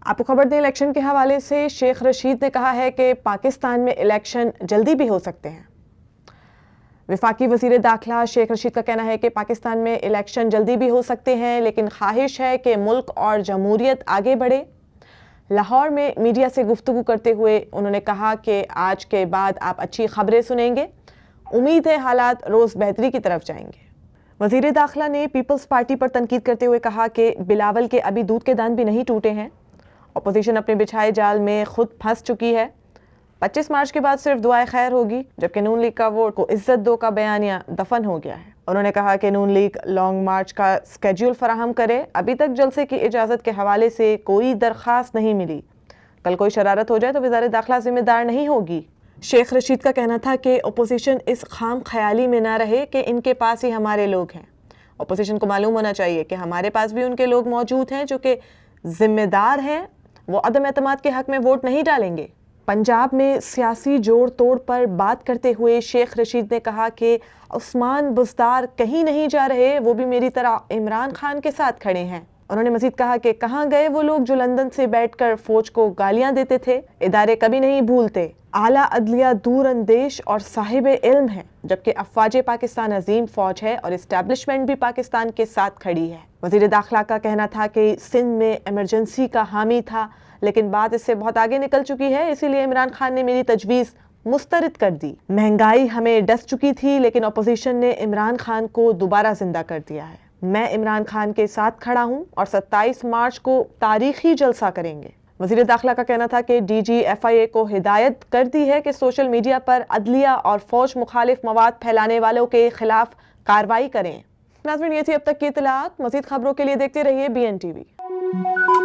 آپ کو خبر دیں الیکشن کے حوالے سے شیخ رشید نے کہا ہے کہ پاکستان میں الیکشن جلدی بھی ہو سکتے ہیں۔ وفاقی وزیر داخلہ شیخ رشید کا کہنا ہے کہ پاکستان میں الیکشن جلدی بھی ہو سکتے ہیں، لیکن خواہش ہے کہ ملک اور جمہوریت آگے بڑھے۔ لاہور میں میڈیا سے گفتگو کرتے ہوئے انہوں نے کہا کہ آج کے بعد آپ اچھی خبریں سنیں گے، امید ہے حالات روز بہتری کی طرف جائیں گے۔ وزیر داخلہ نے پیپلز پارٹی پر تنقید کرتے ہوئے کہا کہ بلاول کے ابھی دودھ کے دان بھی نہیں ٹوٹے ہیں، اپوزیشن اپنے بچھائے جال میں خود پھنس چکی ہے۔ 25 مارچ کے بعد صرف دعائے خیر ہوگی، جبکہ نون لیگ کا ووٹ کو عزت دو کا بیانیہ دفن ہو گیا ہے۔ انہوں نے کہا کہ نون لیگ لانگ مارچ کا سکیڈول فراہم کرے، ابھی تک جلسے کی اجازت کے حوالے سے کوئی درخواست نہیں ملی، کل کوئی شرارت ہو جائے تو وزارت داخلہ ذمہ دار نہیں ہوگی۔ شیخ رشید کا کہنا تھا کہ اپوزیشن اس خام خیالی میں نہ رہے کہ ان کے پاس ہی ہمارے لوگ ہیں۔ اپوزیشن کو معلوم ہونا چاہیے کہ ہمارے پاس بھی ان کے لوگ موجود ہیں جو کہ ذمہ دار ہیں، وہ عدم اعتماد کے حق میں ووٹ نہیں ڈالیں گے۔ پنجاب میں سیاسی جوڑ توڑ پر بات کرتے ہوئے شیخ رشید نے کہا کہ عثمان بزدار کہیں نہیں جا رہے، وہ بھی میری طرح عمران خان کے ساتھ کھڑے ہیں۔ انہوں نے مزید کہا کہ کہاں گئے وہ لوگ جو لندن سے بیٹھ کر فوج کو گالیاں دیتے تھے، ادارے کبھی نہیں بھولتے، اعلیٰ عدلیہ دور اندیش اور صاحب علم ہے، جبکہ افواج پاکستان عظیم فوج ہے اور اسٹیبلشمنٹ بھی پاکستان کے ساتھ کھڑی ہے۔ وزیر داخلہ کا کہنا تھا کہ سندھ میں ایمرجنسی کا حامی تھا، لیکن بات اس سے بہت آگے نکل چکی ہے، اسی لیے عمران خان نے میری تجویز مسترد کر دی۔ مہنگائی ہمیں ڈس چکی تھی، لیکن اپوزیشن نے عمران خان کو دوبارہ زندہ کر دیا ہے۔ میں عمران خان کے ساتھ کھڑا ہوں اور 27 مارچ کو تاریخی جلسہ کریں گے۔ وزیر داخلہ کا کہنا تھا کہ ڈی جی ایف آئی اے کو ہدایت کر دی ہے کہ سوشل میڈیا پر عدلیہ اور فوج مخالف مواد پھیلانے والوں کے خلاف کارروائی کریں۔ ناظرین، یہ تھی اب تک کی اطلاعات، مزید خبروں کے لیے دیکھتے رہیے BN TV۔